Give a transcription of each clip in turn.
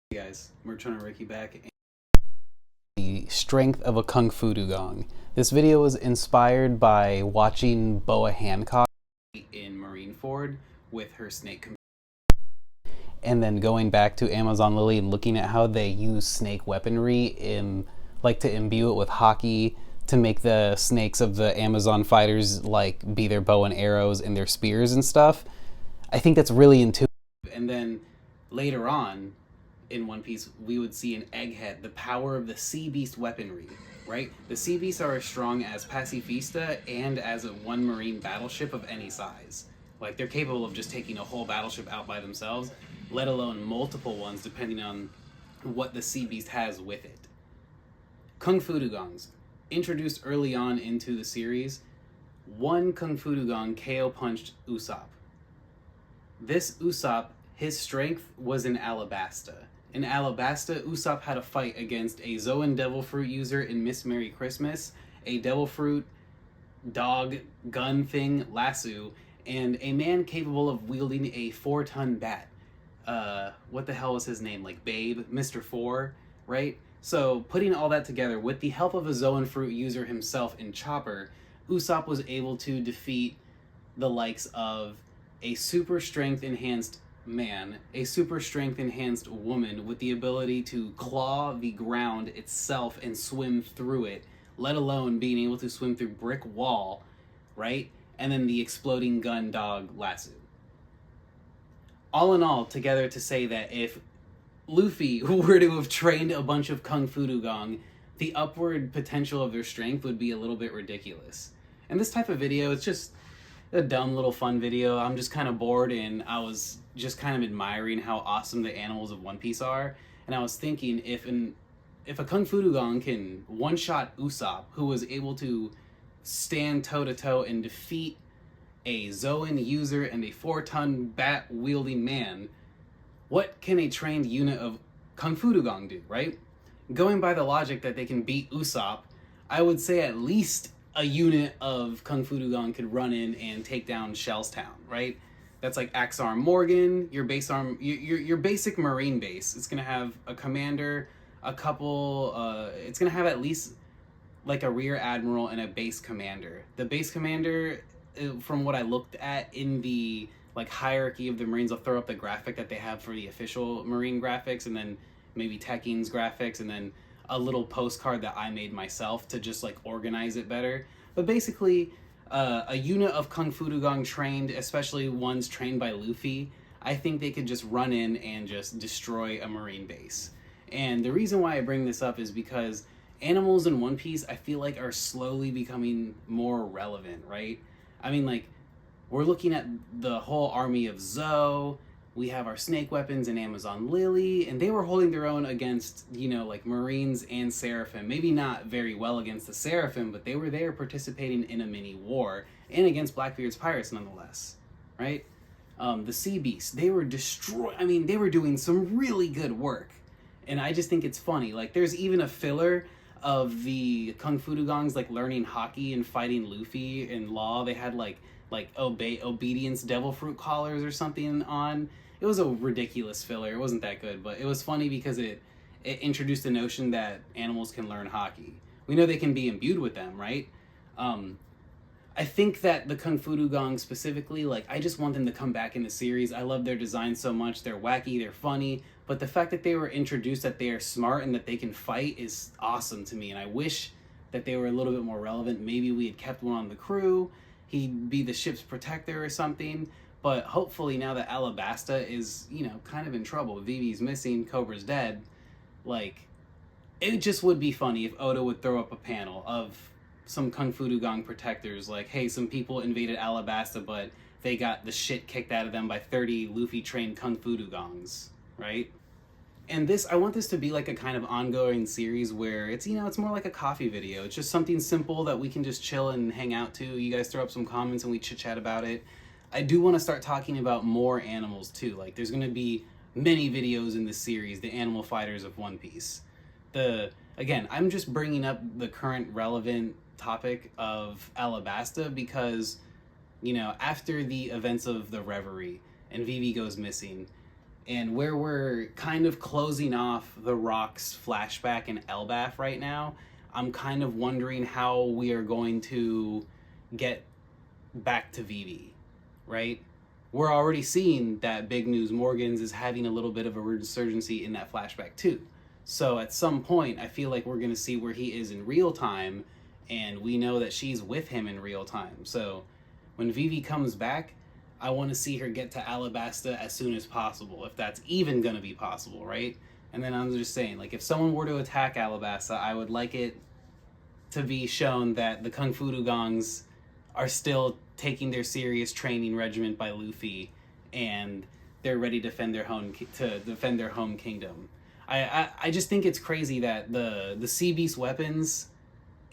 Hey guys, Merchant Ricky back. The strength of a Kung Fu Dugong. This video was inspired by watching Boa Hancock in Marineford with her snake, and then going back to Amazon Lily and looking at how they use snake weaponry in, like, to imbue it with hockey to make the snakes of the Amazon fighters like be their bow and arrows and their spears and stuff. I think that's really intuitive. And then later on in One Piece, we would see an egghead, the power of the sea beast weaponry, right? The sea beasts are as strong as Pacifista and as a one marine battleship of any size. Like, they're capable of just taking a whole battleship out by themselves, let alone multiple ones depending on what the sea beast has with it. Kung Fu Dugongs, introduced early on into the series, one Kung Fu Dugong KO punched Usopp. This Usopp, his strength was in alabasta. In alabasta, Usopp had a fight against a Zoan Devil Fruit user in Miss Merry Christmas, a Devil Fruit dog gun thing, lasso, and a man capable of wielding a 4-ton bat. What the hell was his name? Like Babe, Mr. Four, right? So putting all that together with the help of a Zoan Fruit user himself in Chopper, Usopp was able to defeat the likes of a super strength enhanced man, a super strength enhanced woman with the ability to claw the ground itself and swim through it, let alone being able to swim through brick wall, right? And then the exploding gun dog lasso. All in all, together to say that if Luffy were to have trained a bunch of Kung Fu Dugong, the upward potential of their strength would be a little bit ridiculous. And this type of video, it's just a dumb little fun video. I'm just kind of bored, and I was just kind of admiring how awesome the animals of One Piece are. And I was thinking, if a Kung Fu Dugong can one-shot Usopp, who was able to stand toe-to-toe and defeat a Zoan user and a 4-ton bat-wielding man, what can a trained unit of Kung Fu Dugong do, right? Going by the logic that they can beat Usopp, I would say at least a unit of Kung Fu Dugong could run in and take down Shellstown, right? That's like Axar Morgan, your base arm, your basic Marine base. It's gonna have a commander, a couple. It's gonna have at least like a rear admiral and a base commander. The base commander, from what I looked at in the like hierarchy of the Marines, I'll throw up the graphic that they have for the official Marine graphics, and then maybe Tekking's graphics, and then a little postcard that I made myself to just like organize it better. But basically, a unit of Kung Fu Dugong trained, especially ones trained by Luffy, I think they could just run in and just destroy a Marine base. And the reason why I bring this up is because animals in One Piece, I feel like, are slowly becoming more relevant, right? I mean, like, we're looking at the whole army of Zoe. We have our snake weapons in Amazon Lily, and they were holding their own against, like Marines and Seraphim. Maybe not very well against the Seraphim, but they were there participating in a mini war, and against Blackbeard's pirates nonetheless, right? The Sea Beasts, they were they were doing some really good work. And I just think it's funny. Like, there's even a filler of the Kung Fu Dugongs, like, learning hockey and fighting Luffy in Law. They had, like obedience devil fruit collars or something on. It was a ridiculous filler. It wasn't that good, but it was funny because it introduced the notion that animals can learn hockey. We know they can be imbued with them, right? I think that the Kung Fu Dugong specifically, like, I just want them to come back in the series. I love their design so much. They're wacky, they're funny, but the fact that they were introduced, that they are smart and that they can fight, is awesome to me, and I wish that they were a little bit more relevant. Maybe we had kept one on the crew. He'd be the ship's protector or something. But hopefully, now that Alabasta is, kind of in trouble, Vivi's missing, Cobra's dead, like, it just would be funny if Oda would throw up a panel of some Kung Fu Dugong protectors, like, hey, some people invaded Alabasta, but they got the shit kicked out of them by 30 Luffy-trained Kung Fu Dugongs, right? And I want this to be like a kind of ongoing series where it's, it's more like a coffee video. It's just something simple that we can just chill and hang out to. You guys throw up some comments and we chit-chat about it. I do want to start talking about more animals too. Like, there's going to be many videos in this series, the animal fighters of One Piece. Again, I'm just bringing up the current relevant topic of Alabasta because, after the events of the Reverie and Vivi goes missing, And where we're kind of closing off the Rock's flashback in Elbaf right now, I'm kind of wondering how we are going to get back to Vivi, right? We're already seeing that Big News Morgans is having a little bit of a resurgency in that flashback too. So at some point, I feel like we're going to see where he is in real time, and we know that she's with him in real time. So when Vivi comes back, I want to see her get to Alabasta as soon as possible, if that's even going to be possible, right? And then I'm just saying, like, if someone were to attack Alabasta, I would like it to be shown that the Kung Fu Dugongs are still taking their serious training regimen by Luffy, and they're ready to defend their home kingdom. I just think it's crazy that the Sea Beast weapons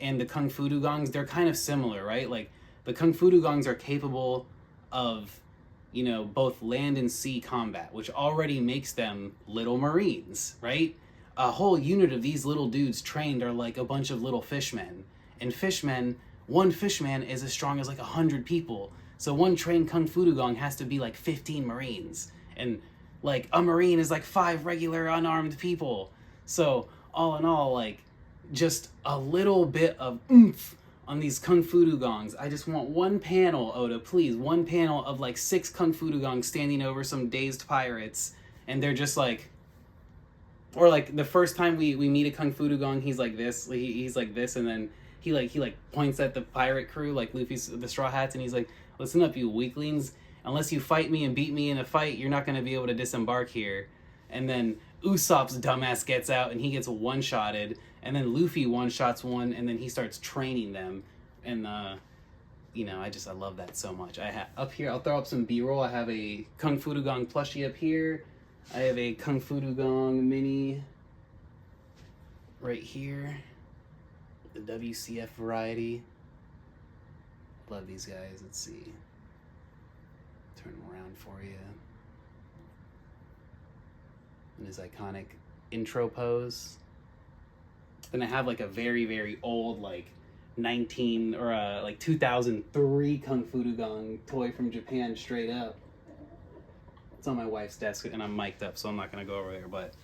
and the Kung Fu Dugongs, they're kind of similar, right? Like, the Kung Fu Dugongs are capable of, you know, both land and sea combat, which already makes them little Marines, right? A whole unit of these little dudes trained are like a bunch of little fishmen. And fishmen, one fishman is as strong as like 100 people. So one trained Kung Fu Dugong has to be like 15 Marines. And like a Marine is like 5 regular unarmed people. So all in all, like, just a little bit of oomph on these Kung Fu Dugongs. I just want one panel, Oda, please, one panel of like 6 Kung Fu Dugongs standing over some dazed pirates, and they're just like, or like the first time we meet a Kung Fu Dugong, he's like this, he's like this, and then he points at the pirate crew, like Luffy's the Straw Hats, and he's like, listen up, you weaklings, unless you fight me and beat me in a fight, you're not going to be able to disembark here. And then Usopp's dumbass gets out and he gets one-shotted, and then Luffy one-shots one, and then he starts training them. And you know, I love that so much. Up here, I'll throw up some B-roll. I have a Kung Fu Dugong plushie up here. I have a Kung Fu Dugong mini right here, the WCF variety. Love these guys. Let's see. Turn them around for you. And his iconic intro pose. Then I have like a very, very old, like 2003 Kung Fu Dugong toy from Japan, straight up. It's on my wife's desk, and I'm mic'd up, so I'm not going to go over there. But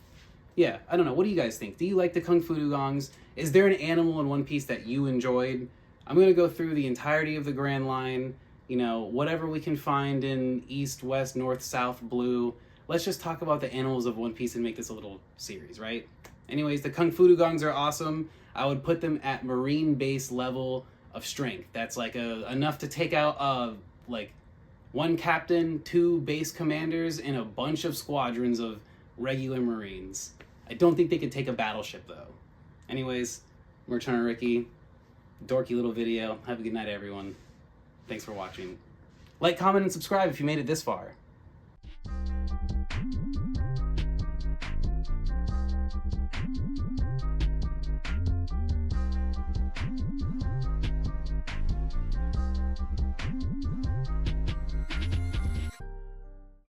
yeah, I don't know. What do you guys think? Do you like the Kung Fu Dugongs? Is there an animal in One Piece that you enjoyed? I'm going to go through the entirety of the Grand Line. You know, whatever we can find in East, West, North, South, Blue. Let's just talk about the animals of One Piece and make this a little series, right? Anyways, the Kung Fu Dugongs are awesome. I would put them at Marine base level of strength. That's like enough to take out like 1 captain, 2 base commanders, and a bunch of squadrons of regular Marines. I don't think they could take a battleship, though. Anyways, Merch Hunter Ricky, dorky little video. Have a good night, everyone. Thanks for watching. Like, comment, and subscribe if you made it this far.